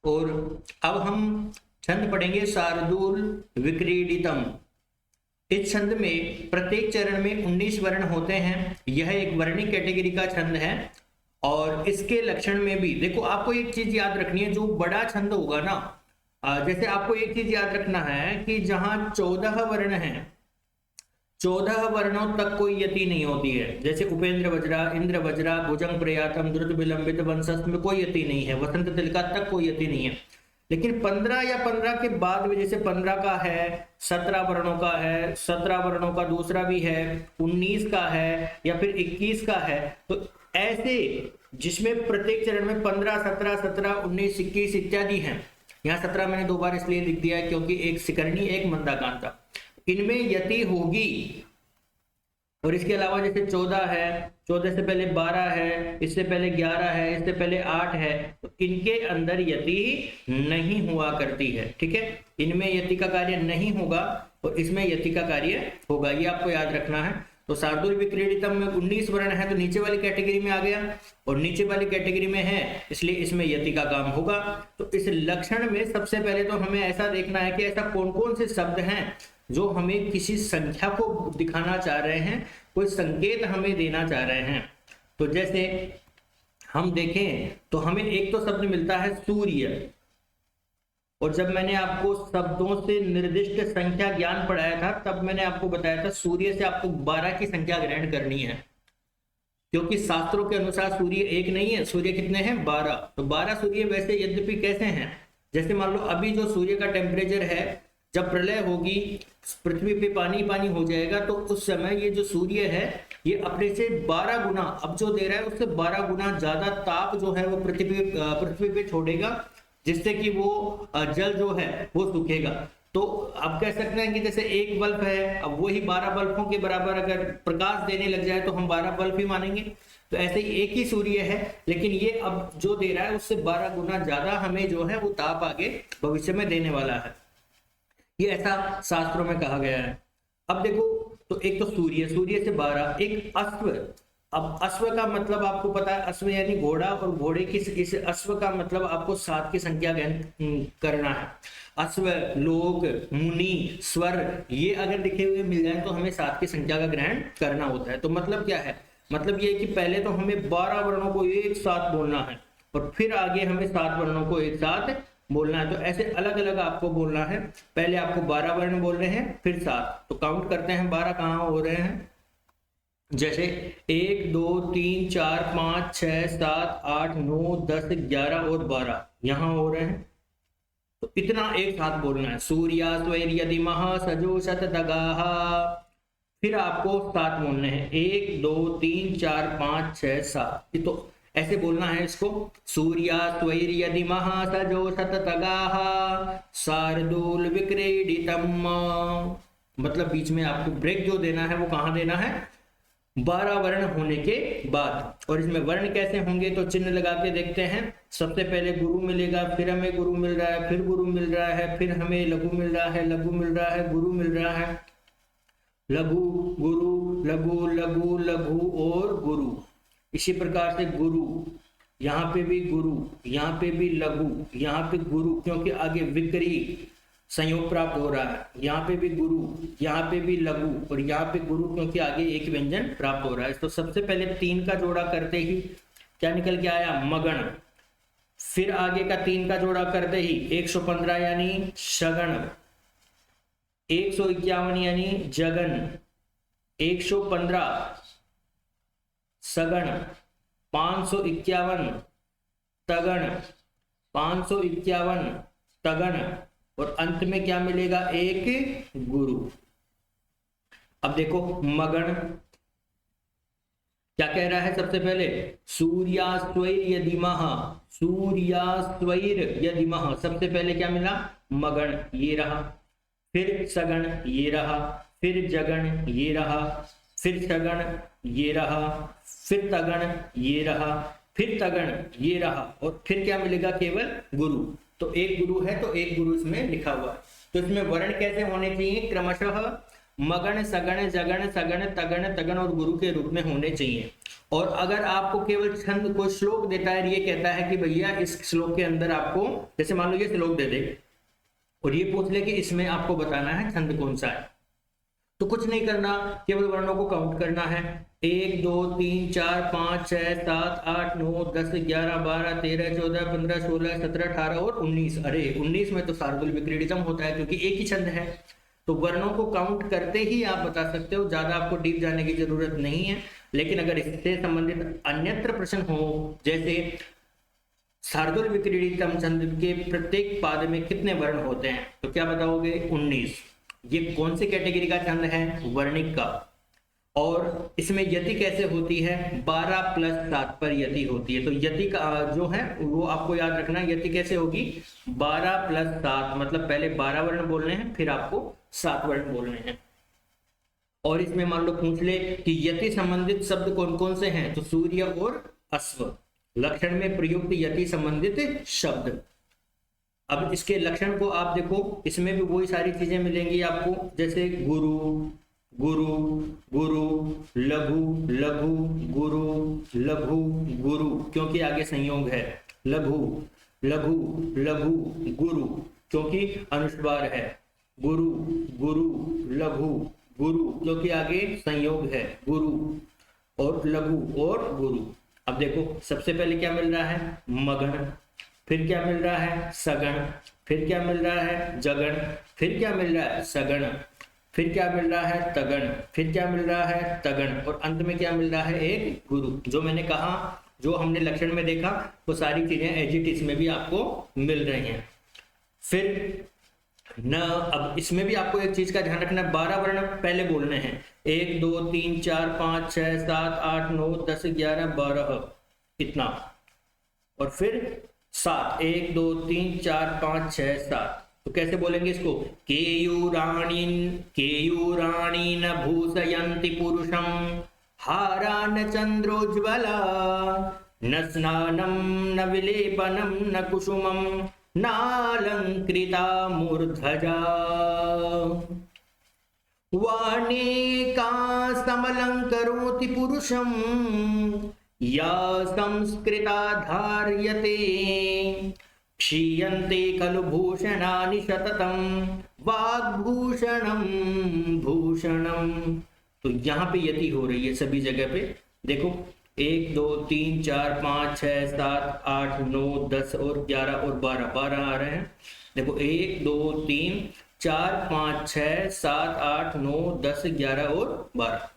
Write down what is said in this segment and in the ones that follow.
और अब हम छंद पढ़ेंगे शार्दूल विक्रीडितम। इस छंद में प्रत्येक चरण में 19 वर्ण होते हैं। यह एक वर्णिक कैटेगरी का छंद है और इसके लक्षण में भी देखो, आपको एक चीज याद रखनी है, जो बड़ा छंद होगा ना, जैसे आपको एक चीज याद रखना है कि जहां 14 वर्ण हैं, 14 वर्णों तक कोई यति नहीं होती है। जैसे उपेंद्र वज्रा, इंद्र वज्रा, भुजंग प्रयातम, द्रुत विलंबित, वंशस्थ में कोई यति नहीं है, वसंत तिलका तक कोई यति नहीं है। लेकिन 15 या 15 के बाद में, जैसे 15 का है, 17 वर्णों का है, 17 वर्णों का दूसरा भी है, 19 का है या फिर 21 का है, तो ऐसे जिसमें प्रत्येक चरण में 15, 17, 17, 19, 21 इत्यादि हैं। यहाँ 17 मैंने 2 बार इसलिए लिख दिया है क्योंकि एक सिकरणी एक मंदाकांता, इनमें यति होगी। और इसके अलावा जैसे 14 है, 14 से पहले 12 है, इससे पहले 11 है, इससे पहले 8 है, तो इनके अंदर यति नहीं हुआ करती है। ठीक है, इनमें यति का कार्य नहीं होगा और इसमें यति का कार्य होगा, ये आपको याद रखना है। तो शार्दूल विक्रीडितम में 19 वर्ण है, तो नीचे वाली कैटेगरी में आ गया और नीचे वाली कैटेगरी में है, इसलिए इसमें यति का काम होगा। तो इस लक्षण में सबसे पहले तो हमें ऐसा देखना है कि ऐसा कौन कौन से शब्द हैं जो हमें किसी संख्या को दिखाना चाह रहे हैं, कोई संकेत हमें देना चाह रहे हैं। तो जैसे हम देखें तो हमें एक तो शब्द मिलता है सूर्य, और जब मैंने आपको शब्दों से निर्दिष्ट संख्या ज्ञान पढ़ाया था तब मैंने आपको बताया था सूर्य से आपको 12 की संख्या ग्रहण करनी है, क्योंकि शास्त्रों के अनुसार सूर्य एक नहीं है, सूर्य कितने हैं? 12। तो 12 सूर्य वैसे यद्यपि कैसे हैं, जैसे मान लो अभी जो सूर्य का टेम्परेचर है, जब प्रलय होगी पृथ्वी पे पानी पानी हो जाएगा, तो उस समय ये जो सूर्य है ये अपने से 12 गुना, अब जो दे रहा है उससे 12 गुना ज्यादा ताप जो है वो पृथ्वी पे छोड़ेगा, जिससे कि वो जल जो है वो सूखेगा। तो आप कह सकते हैं कि जैसे एक बल्ब है, अब वही 12 बल्बों के बराबर अगर प्रकाश देने लग जाए तो हम 12 बल्ब ही मानेंगे। तो ऐसे ही एक ही सूर्य है, लेकिन ये अब जो दे रहा है उससे 12 गुना ज्यादा हमें जो है वो ताप आगे भविष्य में देने वाला है, ये ऐसा शास्त्रों में कहा गया है। अब देखो, तो एक तो सूर्य, सूर्य से 12, एक अश्व। अब अश्व का मतलब आपको पता है, अश्व यानी घोड़ा, और घोड़े की इस अश्व का मतलब आपको 7 की संख्या ग्रहण करना है। अश्व, लोक, मुनि, स्वर, ये अगर लिखे हुए मिल जाए तो हमें 7 की संख्या का ग्रहण करना होता है। तो मतलब क्या है? मतलब ये कि पहले तो हमें 12 वर्णों को एक साथ बोलना है और फिर आगे हमें 7 वर्णों को एक साथ बोलना है। तो ऐसे अलग अलग आपको बोलना है, पहले आपको 12 वर्ण बोल रहे हैं फिर 7। तो काउंट करते हैं 12 कहाँ हो रहे हैं, जैसे 1 2 3 4 5 6 7 8 9 10 11 और 12 यहाँ हो रहे हैं। तो इतना एक साथ बोलना है, सूर्या स्वैर्यदि महा सजो शतदगाः। फिर आपको 7 बोलने हैं, 1 2 3 4 5 6 7, तो ऐसे बोलना है इसको, सूर्या स्वैर्यदि महा सजो शतदगाः शार्दूल विक्रीडितम। मतलब बीच में आपको ब्रेक जो देना है वो कहाँ देना है? 12 वर्ण होने के बाद। और इसमें वर्ण कैसे होंगे तो चिन्ह लगा के देखते हैं। सबसे पहले गुरु मिलेगा, फिर हमें गुरु मिल रहा है, फिर गुरु मिल रहा है, फिर हमें लघु मिल रहा है, लघु मिल रहा है, गुरु मिल रहा है, लघु गुरु लघु लघु लघु और गुरु। इसी प्रकार से गुरु, यहाँ पे भी गुरु, यहाँ पे भी लघु, यहाँ पे गुरु, क्योंकि आगे विक्री संयोग प्राप्त हो रहा है, यहाँ पे भी गुरु, यहाँ पे भी लघु और यहाँ पे गुरु, क्योंकि आगे एक व्यंजन प्राप्त हो रहा है। तो सबसे पहले 3 का जोड़ा करते ही क्या निकल के आया? मगण। फिर आगे का 3 का जोड़ा करते ही 115 यानी शगण, 151 यानी जगन, 115 सगण, 551 तगण, 551 तगण, और अंत में क्या मिलेगा? एक गुरु। अब देखो मगण क्या कह रहा है? सबसे पहले सूर्यास्त्वैर्यदिमः, सूर्यास्त्वैर्यदिमः, सबसे पहले क्या मिला? मगण, ये रहा। फिर सगण, ये रहा। फिर जगण, ये रहा। फिर सगण, ये रहा। फिर तगण, ये रहा। फिर तगण, ये रहा। और फिर क्या मिलेगा? केवल गुरु। तो एक गुरु है तो एक गुरु इसमें लिखा हुआ है। तो इसमें वर्ण कैसे होने चाहिए? क्रमशः मगण, सगण, जगण, सगण, तगण, तगण और गुरु के रूप में होने चाहिए। और अगर आपको केवल छंद को श्लोक देता है, ये कहता है कि भैया इस श्लोक के अंदर आपको, जैसे मान लो ये श्लोक दे दे और ये पूछ ले कि इसमें आपको बताना है छंद कौन सा है, तो कुछ नहीं करना, केवल वर्णों को काउंट करना है। 1 2 3 4 5 6 7 8 9 10 11 12 13 14 15 16 17 18 और 19। अरे 19 में तो शार्दूल विक्रीडितम होता है क्योंकि एक ही छंद है। तो वर्णों को काउंट करते ही आप बता सकते हो, ज्यादा आपको डीप जाने की जरूरत नहीं है। लेकिन अगर इससे संबंधित अन्यत्र प्रश्न हो, जैसे शार्दूल विक्रीडितम छंद के प्रत्येक पाद में कितने वर्ण होते हैं, तो क्या बताओगे? 19। ये कौन सी कैटेगरी का छंद है? वर्णिक का। और इसमें यति कैसे होती है? 12 + 7 पर यति होती है। तो यति का जो है वो आपको याद रखना, यति कैसे होगी? 12 + 7, मतलब पहले 12 वर्ण बोलने हैं, फिर आपको 7 वर्ण बोलने हैं। और इसमें मान लो पूछ ले कि यति संबंधित शब्द कौन कौन से हैं, तो सूर्य और अश्व लक्षण में प्रयुक्त यति संबंधित शब्द। अब इसके लक्षण को आप देखो, इसमें भी वही सारी चीजें मिलेंगी आपको, जैसे गुरु, गुरु, गुरु, लघु, लघु, गुरु, लघु, गुरु, क्योंकि आगे संयोग है। लघु, लघु, लघु, गुरु, क्योंकि अनुस्वार है। गुरु, गुरु, लघु, गुरु, क्योंकि आगे संयोग है। गुरु और लघु और गुरु। अब देखो सबसे पहले क्या मिल रहा है? मगन, फिर क्या मिल रहा है? सगण, फिर क्या मिल रहा है? जगण, फिर क्या मिल रहा है? सगण, फिर क्या मिल रहा है? तगण, फिर क्या मिल रहा है? तगण, और अंत में क्या मिल रहा है? एक गुरु। जो मैंने कहा, जो हमने लक्षण में देखा, वो सारी चीजें एज इट इज में भी आपको मिल रही हैं। फिर न, अब इसमें भी आपको एक चीज का ध्यान रखना, 12 वर्ण पहले बोलने हैं। 1 2 3 4 5 6 7 8 9 10 11 12, इतना। और फिर 7, 1 2 3 4 5 6 7। तो कैसे बोलेंगे इसको? केयूराणी न भूषयन्ति पुरुषम, हारा न चंद्रोज्ज्वला, न स्नानं न विलेपनं न कुसुमं, नालंकृता मूर्धजा, वाणेका समलंकरोति पुरुषं, या संस्कृता धार्यते, क्षीयन्ते खलु भूषणानि सततं, वाग्भूषणं भूषणं। तो यहाँ पे यति हो रही है सभी जगह पे। देखो 1 2 3 4 5 6 7 8 9 10 और 11 और 12 आ रहे हैं। देखो 1 2 3 4 5 6 7 8 9 10 11 और 12,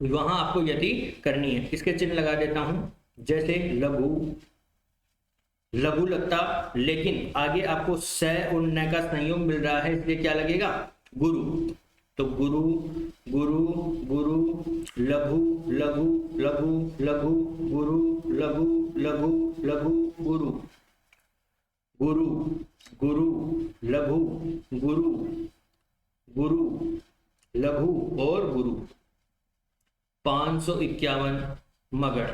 वहां आपको यति करनी है। इसके चिन्ह लगा देता हूं, जैसे लघु, लघु लगता, लेकिन आगे आपको स और न का संयोग मिल रहा है, इसलिए क्या लगेगा? गुरु। तो गुरु, गुरु, गुरु, लघु, लघु, लघु, लघु, गुरु, लघु, लघु, लघु, गुरु, गुरु, गुरु, लघु, गुरु, गुरु, लघु और गुरु। 551 मगड़।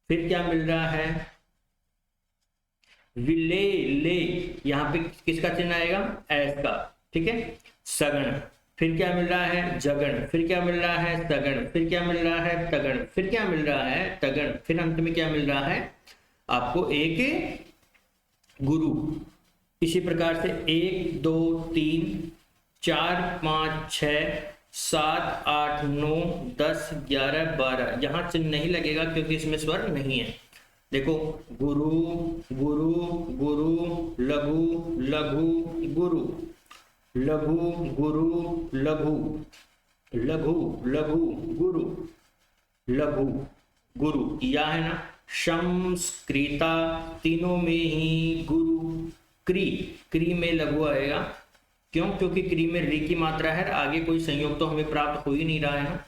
फिर क्या मिल रहा है? विले, ले, यहाँ पे किसका चिन्ह आएगा? एस का, ठीक है। सगण, फिर क्या मिल रहा है? जगण, फिर क्या मिल रहा है? तगण, फिर क्या मिल रहा है? तगण, फिर क्या मिल रहा है? तगण, फिर अंत में क्या मिल रहा है? आपको एक गुरु। इसी प्रकार से 1 2 3 4 5 6 7 8 9 10 11 12, यहाँ चिन्ह नहीं लगेगा क्योंकि इसमें स्वर नहीं है। देखो गुरु, गुरु, गुरु, लघु, लघु, गुरु, लघु, गुरु, लघु, लघु, लघु, गुरु, लघु, गुरु, या है ना। संस्कृता, तीनों में ही गुरु। क्री, क्री में लघु आएगा, क्यों? क्योंकि क्री में री की मात्रा है, आगे कोई संयोग तो हमें प्राप्त हो ही नहीं रहा है ना।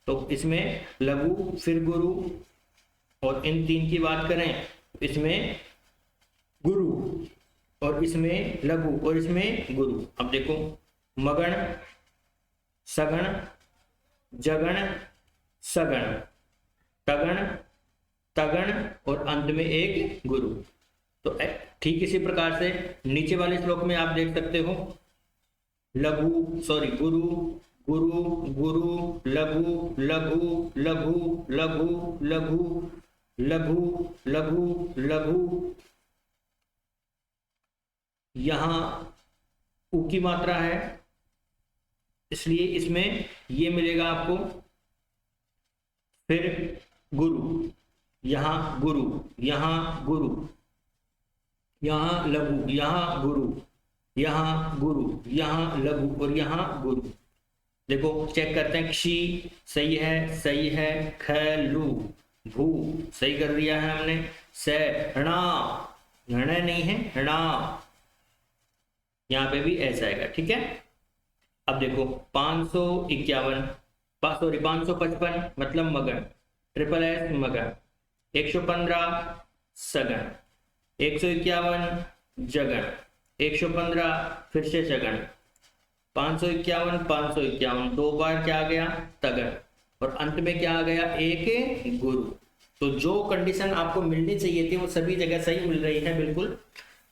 तो इसमें लघु, फिर गुरु, और इन तीन की बात करें, इसमें गुरु और इसमें लघु और इसमें गुरु। अब देखो मगण, सगण, जगण, सगण, तगण, तगण और अंत में एक गुरु। तो ठीक इसी प्रकार से नीचे वाले श्लोक में आप देख सकते हो, लघु सॉरी गुरु गुरु गुरु लघु लघु लघु लघु लघु लघु लघु लघु। यहां उ की मात्रा है इसलिए इसमें ये मिलेगा आपको। फिर गुरु, यहां गुरु, यहां गुरु, यहां लघु, यहां गुरु, यहां गुरु, यहां लघु और यहां गुरु। देखो चेक करते हैं। क्षी सही है, सही है। ख लू भू सही कर दिया है हमने। से णा, ण नहीं है णा, यहां पे भी ऐसा आएगा। ठीक है। अब देखो 551 सॉरी 555 मतलब मगन, ट्रिपल एस मगन। 115 सगन, 151 जगन, 115 फिर से सगन, 551 551 दो बार क्या आ गया तगन और अंत में क्या आ गया एक गुरु। तो जो कंडीशन आपको मिलनी चाहिए थी वो सभी जगह सही मिल रही है, बिल्कुल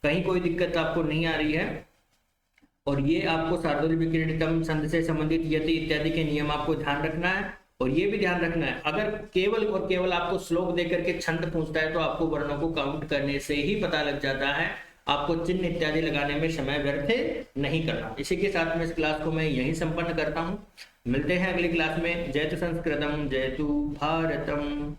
कहीं कोई दिक्कत आपको नहीं आ रही है। और ये आपको शार्दूल विक्रीडितम छंद से संबंधित यति इत्यादि के नियम आपको ध्यान रखना है। और ये भी ध्यान रखना है अगर केवल और केवल आपको श्लोक देकर के छंद पूछता है तो आपको वर्णों को काउंट करने से ही पता लग जाता है, आपको चिन्ह इत्यादि लगाने में समय व्यर्थ नहीं करना। इसी के साथ में इस क्लास को मैं यहीं संपन्न करता हूँ। मिलते हैं अगली क्लास में। जयतु संस्कृतम जयतु भारतम।